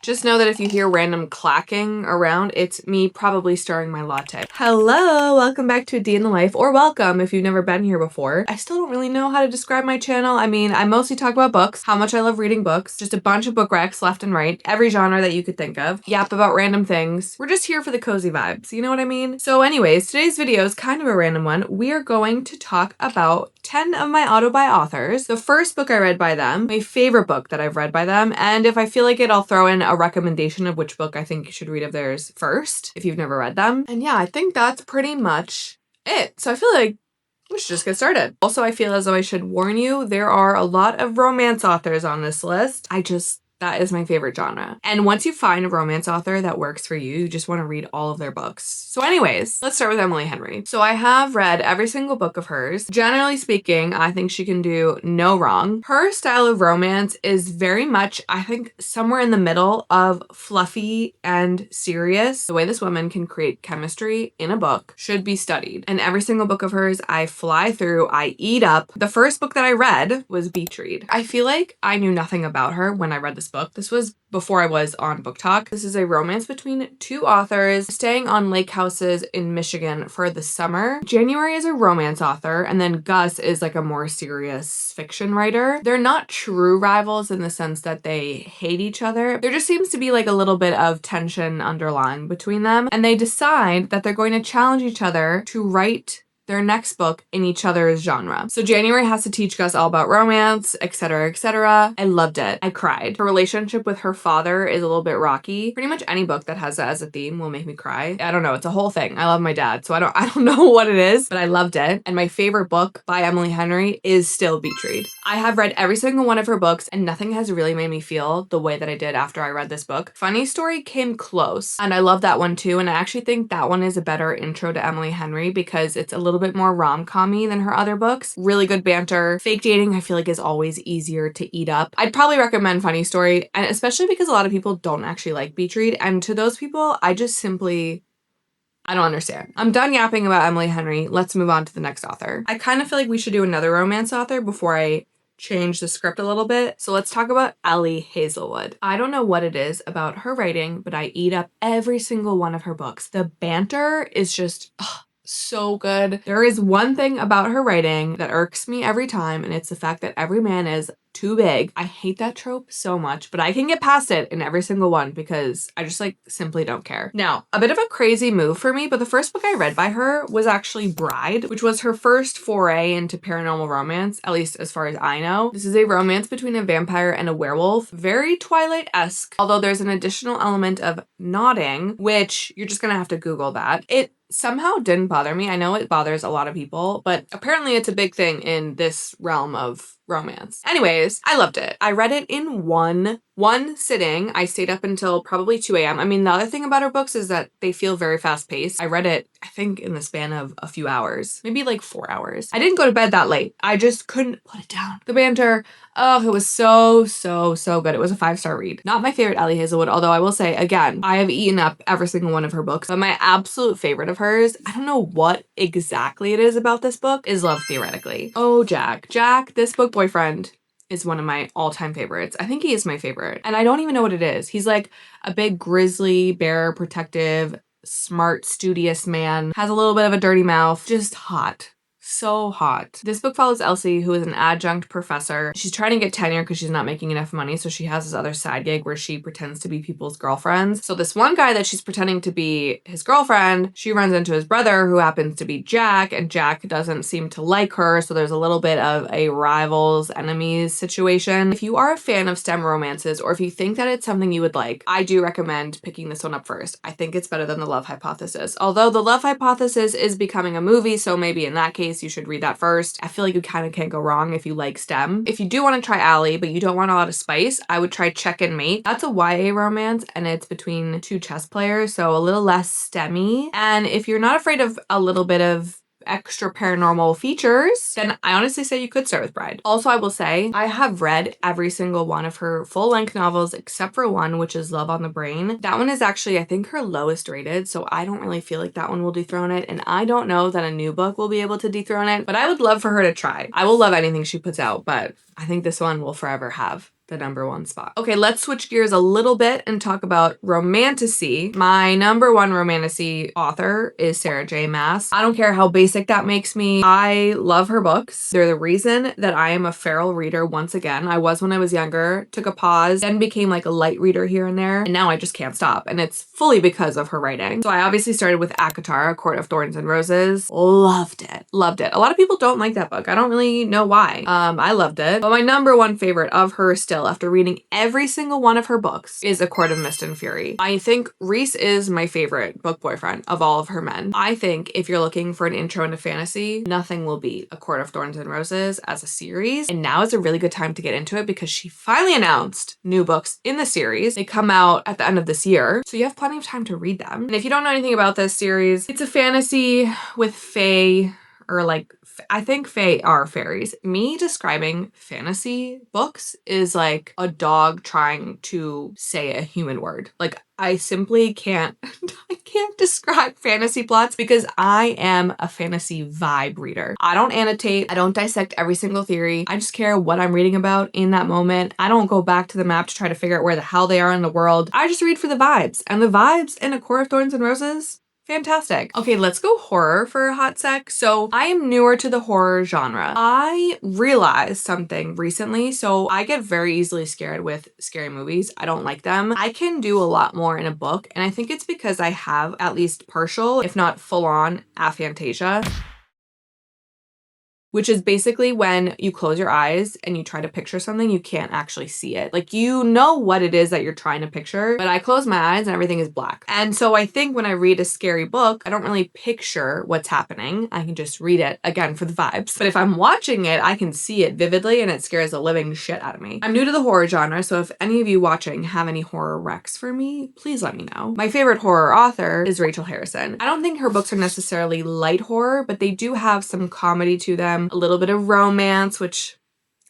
Just know that if you hear random clacking around, it's me probably stirring my latte. Hello, welcome back to A Day in the Life, or welcome if you've never been here before. I still don't really know how to describe my channel. I mean, I mostly talk about books, how much I love reading books, just a bunch of book recs left and right, every genre that you could think of, yap about random things. We're just here for the cozy vibes, you know what I mean? So anyways, today's video is kind of a random one. We are going to talk about 10 of my autobuy authors, the first book I read by them, my favorite book that I've read by them, and if I feel like it, I'll throw in a recommendation of which book I think you should read of theirs first, if you've never read them. And yeah, I think that's pretty much it. So I feel like we should just get started. Also, I feel as though I should warn you, there are a lot of romance authors on this list. That is my favorite genre. And once you find a romance author that works for you, you just want to read all of their books. So anyways, let's start with Emily Henry. So I have read every single book of hers. Generally speaking, I think she can do no wrong. Her style of romance is very much, I think, somewhere in the middle of fluffy and serious. The way this woman can create chemistry in a book should be studied. And every single book of hers, I fly through, I eat up. The first book that I read was Beach Read. I feel like I knew nothing about her when I read this book. This was before I was on Book Talk. This is a romance between two authors staying on lake houses in Michigan for the summer. January is a romance author, and then Gus is like a more serious fiction writer. They're not true rivals in the sense that they hate each other. There just seems to be like a little bit of tension underlying between them, and they decide that they're going to challenge each other to write their next book in each other's genre. So January has to teach Gus all about romance, etc., etc. I loved it. I cried. Her relationship with her father is a little bit rocky. Pretty much any book that has that as a theme will make me cry. I don't know. It's a whole thing. I love my dad, so I don't know what it is, but I loved it. And my favorite book by Emily Henry is still Beach Read. I have read every single one of her books, and nothing has really made me feel the way that I did after I read this book. Funny Story came close, and I love that one too. And I actually think that one is a better intro to Emily Henry because it's a little bit more rom-com-y than her other books. Really good banter. Fake dating I feel like is always easier to eat up. I'd probably recommend Funny Story, and especially because a lot of people don't actually like Beach Read, and to those people I don't understand. I'm done yapping about Emily Henry. Let's move on to the next author. I kind of feel like we should do another romance author before I change the script a little bit. So let's talk about Ali Hazelwood. I don't know what it is about her writing, but I eat up every single one of her books. The banter is just so good. There is one thing about her writing that irks me every time, and it's the fact that every man is too big. I hate that trope so much, but I can get past it in every single one because I just simply don't care. Now, a bit of a crazy move for me, but the first book I read by her was actually Bride, which was her first foray into paranormal romance, at least as far as I know. This is a romance between a vampire and a werewolf, very Twilight-esque, although there's an additional element of nodding, which you're just gonna have to Google that. It somehow didn't bother me. I know it bothers a lot of people, but apparently it's a big thing in this realm of romance. Anyways, I loved it. I read it in one sitting. I stayed up until probably 2 a.m. I mean, the other thing about her books is that they feel very fast paced. I read it, I think, in the span of a few hours, maybe like 4 hours. I didn't go to bed that late. I just couldn't put it down. The banter, oh, it was so good. It was a 5-star read. Not my favorite Ali Hazelwood, although I will say, again, I have eaten up every single one of her books, but my absolute favorite of hers, I don't know what exactly it is about this book, is Love Theoretically. Oh, Jack, this book boyfriend is one of my all-time favorites. I think he is my favorite, and I don't even know what it is. He's like a big grizzly bear, protective, smart, studious man, has a little bit of a dirty mouth, just hot. So hot. This book follows Elsie, who is an adjunct professor. She's trying to get tenure because she's not making enough money, so she has this other side gig where she pretends to be people's girlfriends. So this one guy that she's pretending to be his girlfriend, she runs into his brother, who happens to be Jack, and Jack doesn't seem to like her, so there's a little bit of a rivals, enemies situation. If you are a fan of STEM romances, or if you think that it's something you would like, I do recommend picking this one up first. I think it's better than The Love Hypothesis. Although The Love Hypothesis is becoming a movie, so maybe in that case, you should read that first. I feel like you kind of can't go wrong if you like STEM. If you do want to try Ali, but you don't want a lot of spice, I would try Check and Mate. That's a YA romance, and it's between two chess players, so a little less STEM-y. And if you're not afraid of a little bit of extra paranormal features, then I honestly say you could start with Bride. Also, I will say I have read every single one of her full-length novels except for one, which is Love on the Brain. That one is actually, I think, her lowest rated, so I don't really feel like that one will dethrone it, and I don't know that a new book will be able to dethrone it, but I would love for her to try. I will love anything she puts out, but I think this one will forever have the #1 spot. Okay, let's switch gears a little bit and talk about romantasy. My #1 romantasy author is Sarah J. Maas. I don't care how basic that makes me. I love her books. They're the reason that I am a feral reader once again. I was when I was younger, took a pause, then became like a light reader here and there, and now I just can't stop. And it's fully because of her writing. So I obviously started with ACOTAR, A Court of Thorns and Roses. Loved it. Loved it. A lot of people don't like that book. I don't really know why. I loved it. But my #1 favorite of hers still, after reading every single one of her books, is A Court of Mist and Fury. I think Rhys is my favorite book boyfriend of all of her men. I think if you're looking for an intro into fantasy, nothing will beat A Court of Thorns and Roses as a series. And now is a really good time to get into it because she finally announced new books in the series. They come out at the end of this year, so you have plenty of time to read them. And if you don't know anything about this series, it's a fantasy with fae, or like, I think fae are fairies. Me describing fantasy books is like a dog trying to say a human word. Like, I simply can't, I can't describe fantasy plots because I am a fantasy vibe reader. I don't annotate. I don't dissect every single theory. I just care what I'm reading about in that moment. I don't go back to the map to try to figure out where the hell they are in the world. I just read for the vibes. And the vibes in A Court of Thorns and Roses, fantastic. Okay, let's go horror for a hot sec. So I am newer to the horror genre. I realized something recently. So I get very easily scared with scary movies. I don't like them. I can do a lot more in a book. And I think it's because I have at least partial, if not full on, aphantasia, which is basically when you close your eyes and you try to picture something, you can't actually see it. Like, you know what it is that you're trying to picture, but I close my eyes and everything is black. And so I think when I read a scary book, I don't really picture what's happening. I can just read it, again, for the vibes. But if I'm watching it, I can see it vividly and it scares the living shit out of me. I'm new to the horror genre, so if any of you watching have any horror recs for me, please let me know. My favorite horror author is Rachel Harrison. I don't think her books are necessarily light horror, but they do have some comedy to them, a little bit of romance, which,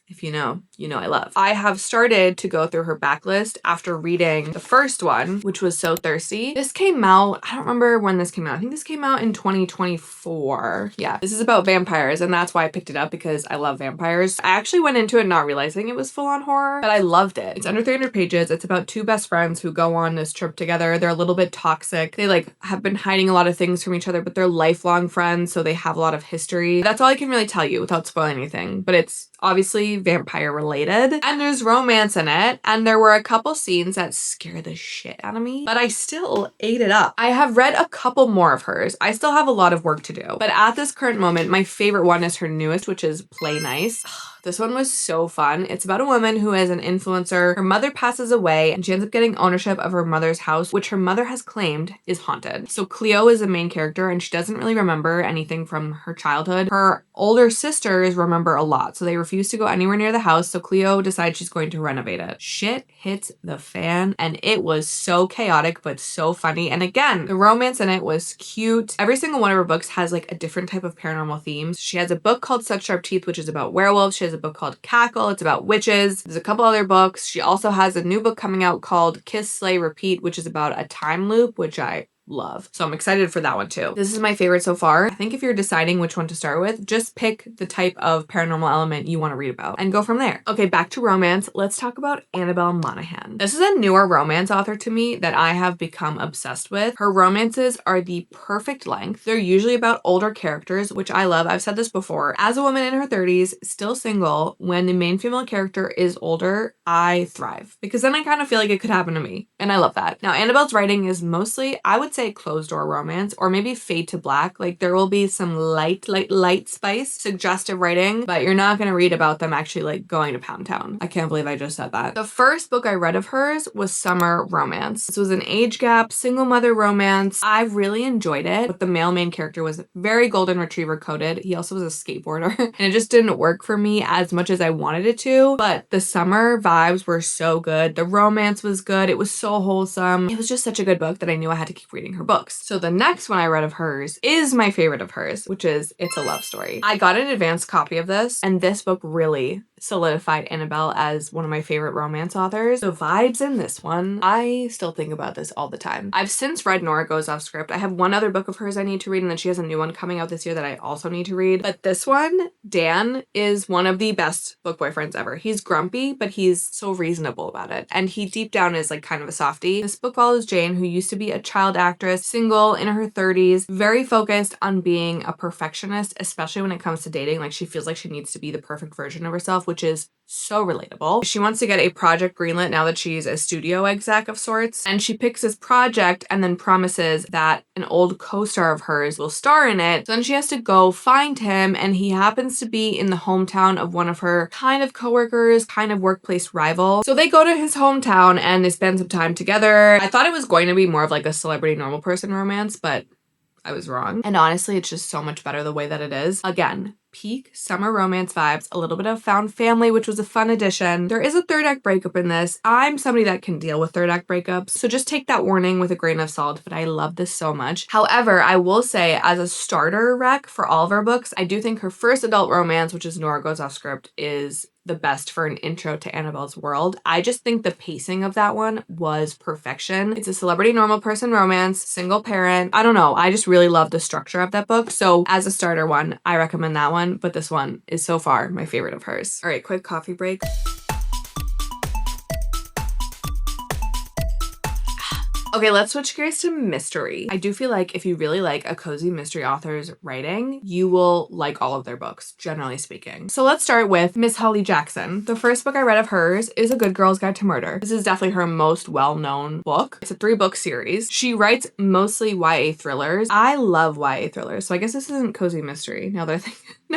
if you know I love. I have started to go through her backlist after reading the first one, which was So Thirsty. This came out, I don't remember when this came out. I think this came out in 2024. Yeah, this is about vampires, and that's why I picked it up, because I love vampires. I actually went into it not realizing it was full-on horror, but I loved it. It's under 300 pages. It's about two best friends who go on this trip together. They're a little bit toxic. They like have been hiding a lot of things from each other, but they're lifelong friends, so they have a lot of history. That's all I can really tell you without spoiling anything, but it's obviously vampire related, and there's romance in it, and there were a couple scenes that scared the shit out of me, but I still ate it up. I have read a couple more of hers. I still have a lot of work to do, but at this current moment, my favorite one is her newest, which is Play Nice. This one was so fun. It's about a woman who is an influencer. Her mother passes away and she ends up getting ownership of her mother's house, which her mother has claimed is haunted. So Cleo is the main character and she doesn't really remember anything from her childhood. Her older sisters remember a lot, so they refuse to go anywhere near the house. So Cleo decides she's going to renovate it. Shit hits the fan and it was so chaotic, but so funny. And again, the romance in it was cute. Every single one of her books has like a different type of paranormal themes. She has a book called Such Sharp Teeth, which is about werewolves. She has a book called Cackle. It's about witches. There's a couple other books. She also has a new book coming out called Kiss, Slay, Repeat, which is about a time loop, which I love. So I'm excited for that one too. This is my favorite so far. I think if you're deciding which one to start with, just pick the type of paranormal element you want to read about and go from there. Okay, back to romance. Let's talk about Annabel Monaghan. This is a newer romance author to me that I have become obsessed with. Her romances are the perfect length. They're usually about older characters, which I love. I've said this before. As a woman in her 30s, still single, when the main female character is older, I thrive because then I kind of feel like it could happen to me. And I love that. Now, Annabel's writing is mostly, I would say, closed door romance or maybe fade to black. Like there will be some light spice, suggestive writing, but you're not going to read about them actually like going to Pound Town. I can't believe I just said that. The first book I read of hers was Summer Romance. This was an age gap, single mother romance. I really enjoyed it, but the male main character was very golden retriever coded. He also was a skateboarder and it just didn't work for me as much as I wanted it to, but the summer vibes were so good. The romance was good. It was so wholesome. It was just such a good book that I knew I had to keep reading her books. So the next one I read of hers is my favorite of hers, which is It's a Love Story. I got an advanced copy of this and this book really solidified Annabel as one of my favorite romance authors. The vibes in this one, I still think about this all the time. I've since read Nora Goes Off Script. I have one other book of hers I need to read, and then she has a new one coming out this year that I also need to read. But this one, Dan, is one of the best book boyfriends ever. He's grumpy, but he's so reasonable about it. And he deep down is like kind of a softie. This book follows Jane, who used to be a child actress, single, in her 30s, very focused on being a perfectionist, especially when it comes to dating. Like, she feels like she needs to be the perfect version of herself, which is so relatable. She wants to get a project greenlit now that she's a studio exec of sorts, and she picks this project and then promises that an old co-star of hers will star in it. So then she has to go find him, and he happens to be in the hometown of one of her kind of coworkers, kind of workplace rival. So they go to his hometown and they spend some time together. I thought it was going to be more of like a celebrity normal person romance, but I was wrong. And honestly, it's just so much better the way that it is. Again, peak summer romance vibes, a little bit of found family, which was a fun addition. There is a third act breakup in this. I'm somebody that can deal with third act breakups, so just take that warning with a grain of salt, but I love this so much. However, I will say, as a starter rec for all of her books, I do think her first adult romance, which is Nora Goes Off Script, is the best for an intro to Annabel's world. I just think the pacing of that one was perfection. It's a celebrity normal person romance, single parent. I don't know. I just really love the structure of that book. So as a starter one, I recommend that one, but this one is so far my favorite of hers. All right, quick coffee break. Okay, let's switch gears to mystery. I do feel like if you really like a cozy mystery author's writing, you will like all of their books, generally speaking. So let's start with Miss Holly Jackson. The first book I read of hers is A Good Girl's Guide to Murder. This is definitely her most well-known book. It's a 3-book series. She writes mostly YA thrillers. I love YA thrillers, so I guess this isn't cozy mystery now that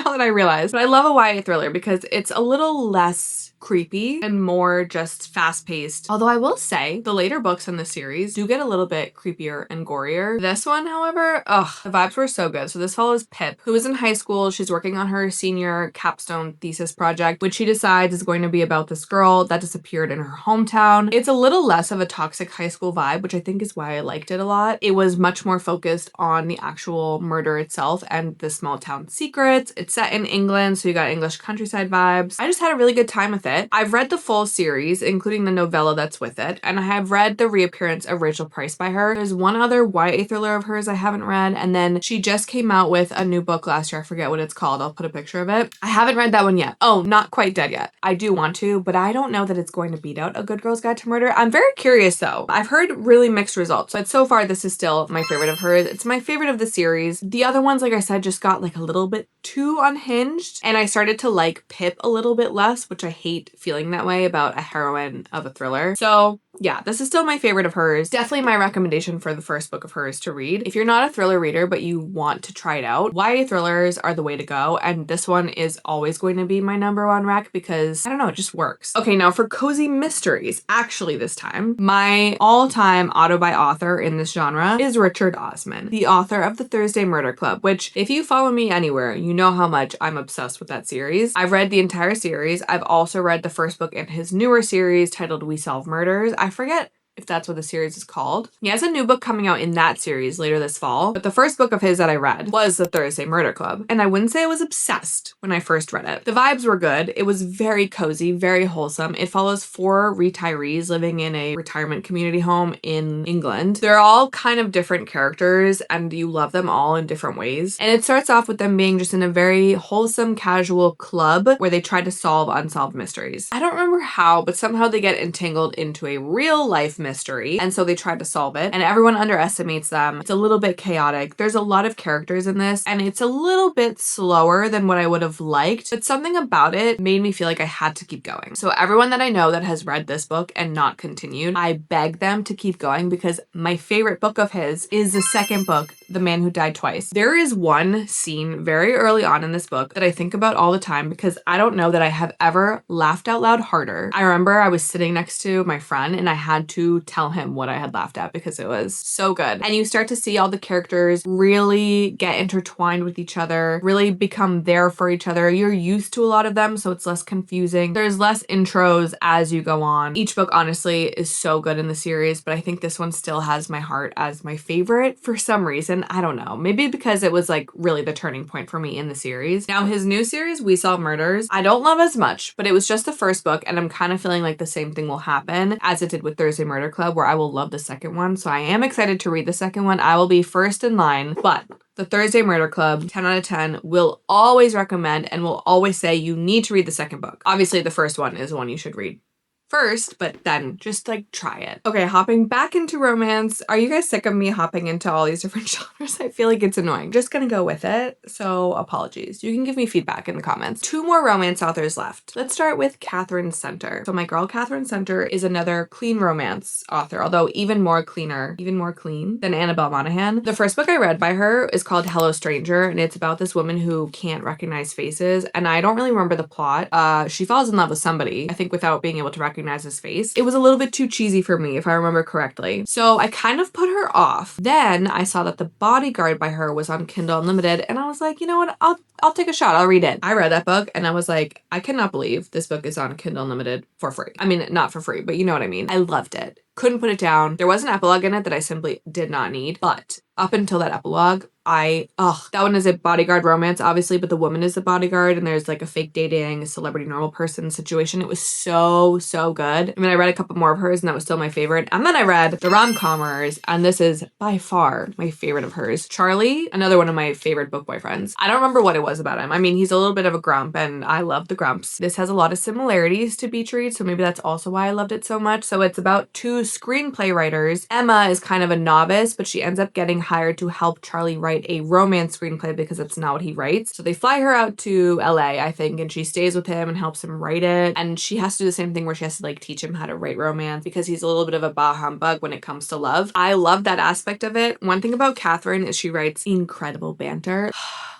I realize. But I love a YA thriller because it's a little less creepy and more just fast-paced. Although I will say the later books in the series do get a little bit creepier and gorier. This one, however, the vibes were so good. So this follows Pip, who is in high school. She's working on her senior capstone thesis project, which she decides is going to be about this girl that disappeared in her hometown. It's a little less of a toxic high school vibe, which I think is why I liked it a lot. It was much more focused on the actual murder itself and the small town secrets. It's set in England, so you got English countryside vibes. I just had a really good time with it. I've read the full series, including the novella that's with it, and I have read the reappearance of Rachel Price by her. There's one other YA thriller of hers I haven't read, and then she just came out with a new book last year. I forget what it's called. I'll put a picture of it. I haven't read that one yet. Oh, Not Quite Dead Yet. I do want to, but I don't know that it's going to beat out A Good Girl's Guide to Murder. I'm very curious though. I've heard really mixed results, but so far this is still my favorite of hers. It's my favorite of the series. The other ones, like I said, just got like a little bit too unhinged, and I started to like Pip a little bit less, which I hate feeling that way about a heroine of a thriller. So yeah, this is still my favorite of hers. Definitely my recommendation for the first book of hers to read. If you're not a thriller reader, but you want to try it out, YA thrillers are the way to go. And this one is always going to be my #1 rec because, I don't know, it just works. Okay, now for cozy mysteries, actually this time, my all-time autobuy author in this genre is Richard Osman, the author of the Thursday Murder Club, which if you follow me anywhere, you know how much I'm obsessed with that series. I've read the entire series. I've also read the first book in his newer series titled We Solve Murders. I forget if that's what the series is called. He has a new book coming out in that series later this fall, but the first book of his that I read was The Thursday Murder Club, and I wouldn't say I was obsessed when I first read it. The vibes were good. It was very cozy, very wholesome. It follows 4 retirees living in a retirement community home in England. They're all kind of different characters, and you love them all in different ways. And it starts off with them being just in a very wholesome, casual club where they try to solve unsolved mysteries. I don't remember how, but somehow they get entangled into a real life mystery, and so they try to solve it, and everyone underestimates them. It's a little bit chaotic. There's a lot of characters in this, and it's a little bit slower than what I would have liked, but something about it made me feel like I had to keep going. So everyone that I know that has read this book and not continued, I beg them to keep going because my favorite book of his is the second book, The Man Who Died Twice. There is one scene very early on in this book that I think about all the time because I don't know that I have ever laughed out loud harder. I remember I was sitting next to my friend and I had to tell him what I had laughed at because it was so good. And you start to see all the characters really get intertwined with each other, really become there for each other. You're used to a lot of them, so it's less confusing. There's less intros as you go on. Each book honestly is so good in the series, but I think this one still has my heart as my favorite for some reason. reason. I don't know. Maybe because it was like really the turning point for me in the series. Now his new series, We Solve Murders, I don't love as much, but it was just the first book and I'm kind of feeling like the same thing will happen as it did with Thursday Murder Club, where I will love the second one. So I am excited to read the second one. I will be first in line, but the Thursday Murder Club, 10 out of 10, will always recommend and will always say you need to read the second book. Obviously, the first one is the one you should read first, but then just like try it. Okay, hopping back into romance. Are you guys sick of me hopping into all these different genres? I feel like it's annoying. Just gonna go with it, so apologies. You can give me feedback in the comments. 2 more romance authors left. Let's start with Katherine Center. So my girl Katherine Center is another clean romance author, although even more clean than Annabel Monaghan. The first book I read by her is called Hello Stranger, and it's about this woman who can't recognize faces, and I don't really remember the plot. She falls in love with somebody, I think, without being able to recognize his face. It was a little bit too cheesy for me, if I remember correctly. So I kind of put her off. Then I saw that the Bodyguard by her was on Kindle Unlimited, and I was like, you know what? I'll take a shot. I'll read it. I read that book and I was like, I cannot believe this book is on Kindle Unlimited for free. I mean, not for free, but you know what I mean. I loved it. Couldn't put it down. There was an epilogue in it that I simply did not need, but up until that epilogue, that one is a bodyguard romance, obviously, but the woman is the bodyguard and there's like a fake dating, celebrity normal person situation. It was so, so good. I mean, I read a couple more of hers and that was still my favorite. And then I read the Rom-Commers, and this is by far my favorite of hers. Charlie, another one of my favorite book boyfriends. I don't remember what it was about him. I mean, he's a little bit of a grump and I love the grumps. This has a lot of similarities to Beach Read, so maybe that's also why I loved it so much. So it's about 2 screenplay writers. Emma is kind of a novice, but she ends up getting hired to help Charlie write a romance screenplay because that's not what he writes. So they fly her out to LA, I think, and she stays with him and helps him write it. And she has to do the same thing where she has to like teach him how to write romance because he's a little bit of a bah humbug when it comes to love. I love that aspect of it. One thing about Katherine is she writes incredible banter.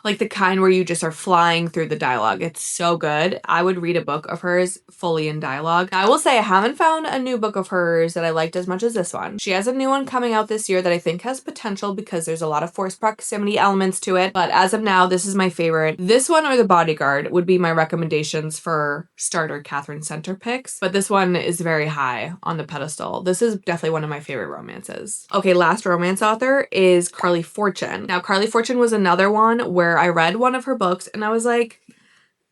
Like the kind where you just are flying through the dialogue. It's so good. I would read a book of hers fully in dialogue. I will say I haven't found a new book of hers that I liked as much as this one. She has a new one coming out this year that I think has potential because there's a lot of forced proximity elements to it. But as of now, this is my favorite. This one or The Bodyguard would be my recommendations for starter Katherine Center picks. But this one is very high on the pedestal. This is definitely one of my favorite romances. Okay, last romance author is Carley Fortune. Now, Carley Fortune was another one where I read one of her books and I was like,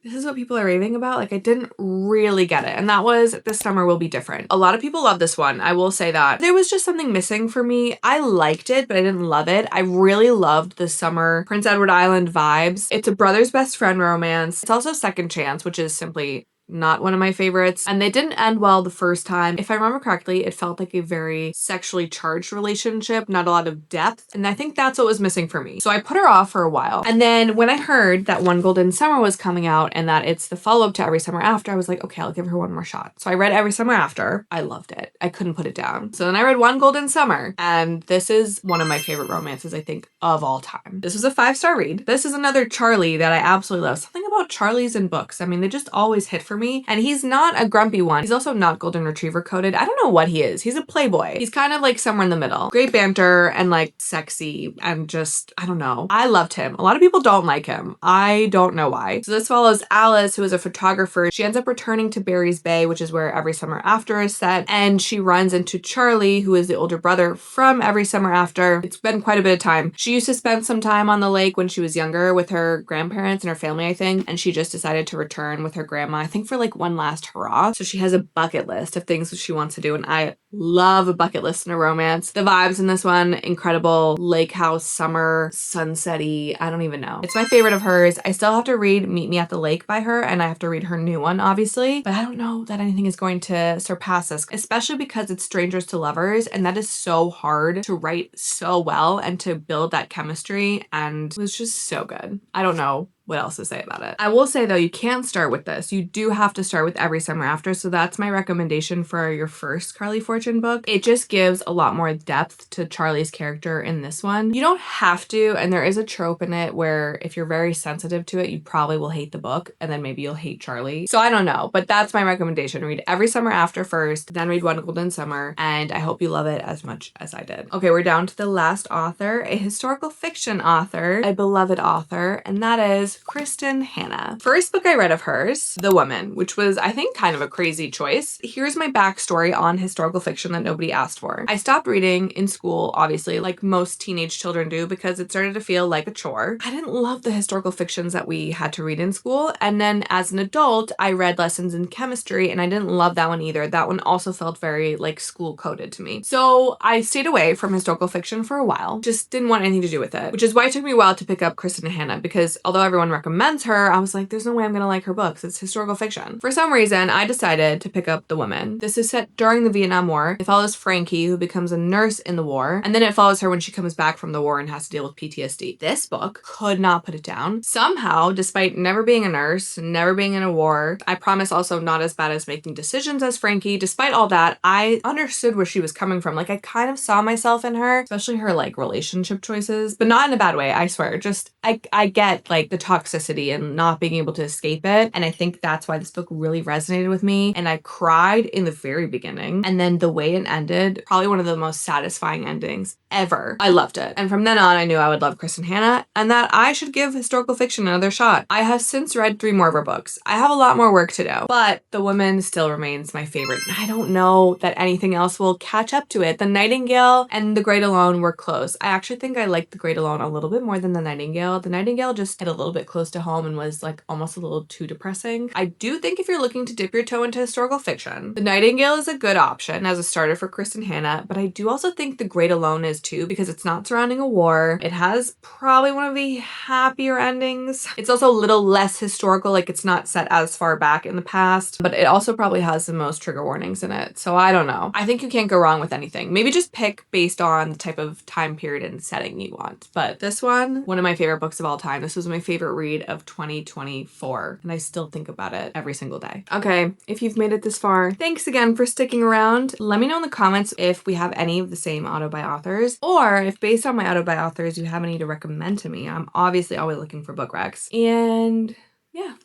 this is what people are raving about. Like I didn't really get it. And that was This Summer Will Be Different. A lot of people love this one. I will say that. There was just something missing for me. I liked it, but I didn't love it. I really loved the summer Prince Edward Island vibes. It's a brother's best friend romance. It's also Second Chance, which is simply not one of my favorites. And they didn't end well the first time. If I remember correctly, it felt like a very sexually charged relationship, not a lot of depth. And I think that's what was missing for me. So I put her off for a while. And then when I heard that One Golden Summer was coming out and that it's the follow-up to Every Summer After, I was like, okay, I'll give her one more shot. So I read Every Summer After. I loved it. I couldn't put it down. So then I read One Golden Summer. And this is one of my favorite romances, I think, of all time. This was a 5-star read. This is another Charlie that I absolutely love. Something about Charlies in books. I mean, they just always hit for me. And he's not a grumpy one. He's also not golden retriever coded. I don't know what he is. He's a playboy. He's kind of like somewhere in the middle. Great banter and like sexy and just, I don't know. I loved him. A lot of people don't like him. I don't know why. So this follows Alice, who is a photographer. She ends up returning to Barry's Bay, which is where Every Summer After is set. And she runs into Charlie, who is the older brother from Every Summer After. It's been quite a bit of time. She used to spend some time on the lake when she was younger with her grandparents and her family, I think. And she just decided to return with her grandma, I think for like one last hurrah. So she has a bucket list of things that she wants to do, and I love a bucket list in a romance. The vibes in this one, incredible. Lake house, summer, sunset-y, I don't even know. It's my favorite of hers. I still have to read Meet Me at the Lake by her, and I have to read her new one, obviously, but I don't know that anything is going to surpass this, especially because it's strangers to lovers, and that is so hard to write so well and to build that chemistry, and it was just so good. I don't know what else to say about it. I will say though, you can't start with this. You do have to start with Every Summer After. So that's my recommendation for your first Carley Fortune book. It just gives a lot more depth to Charlie's character in this one. You don't have to, and there is a trope in it where if you're very sensitive to it, you probably will hate the book and then maybe you'll hate Charlie. So I don't know, but that's my recommendation. Read Every Summer After first, then read One Golden Summer, and I hope you love it as much as I did. Okay, we're down to the last author, a historical fiction author, a beloved author, and that is is Kristin Hannah. First book I read of hers, The Woman, which was, I think, kind of a crazy choice. Here's my backstory on historical fiction that nobody asked for. I stopped reading in school, obviously, like most teenage children do, because it started to feel like a chore. I didn't love the historical fictions that we had to read in school. And then as an adult, I read Lessons in Chemistry, and I didn't love that one either. That one also felt very like school coded to me. So I stayed away from historical fiction for a while, just didn't want anything to do with it, which is why it took me a while to pick up Kristin Hannah, because although everyone recommends her, I was like, there's no way I'm gonna like her books. It's historical fiction. For some reason, I decided to pick up The Woman. This is set during the Vietnam War. It follows Frankie, who becomes a nurse in the war, and then it follows her when she comes back from the war and has to deal with PTSD. This book could not put it down. Somehow, despite never being a nurse, never being in a war, I promise also not as bad as making decisions as Frankie, despite all that, I understood where she was coming from. Like, I kind of saw myself in her, especially her like relationship choices, but not in a bad way, I swear. Just, I get like the toxicity and not being able to escape it. And I think that's why this book really resonated with me. And I cried in the very beginning. And then the way it ended, probably one of the most satisfying endings ever. I loved it. And from then on, I knew I would love Kristin Hannah and that I should give historical fiction another shot. I have since read 3 more of her books. I have a lot more work to do, but The Woman still remains my favorite. I don't know that anything else will catch up to it. The Nightingale and The Great Alone were close. I actually think I liked The Great Alone a little bit more than The Nightingale. The Nightingale just hit a little bit close to home and was like almost a little too depressing. I do think if you're looking to dip your toe into historical fiction, The Nightingale is a good option as a starter for Kristin Hannah, but I do also think The Great Alone is too, because it's not surrounding a war. It has probably one of the happier endings. It's also a little less historical, like it's not set as far back in the past, but it also probably has the most trigger warnings in it. So I don't know. I think you can't go wrong with anything. Maybe just pick based on the type of time period and setting you want. But this one of my favorite books of all time. This was my favorite read of 2024, and I still think about it every single day. Okay, if you've made it this far, thanks again for sticking around. Let me know in the comments if we have any of the same autobuy authors, or if based on my autobuy authors, you have any to recommend to me. I'm obviously always looking for book recs. And yeah,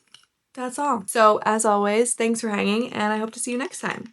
that's all. So as always, thanks for hanging, and I hope to see you next time.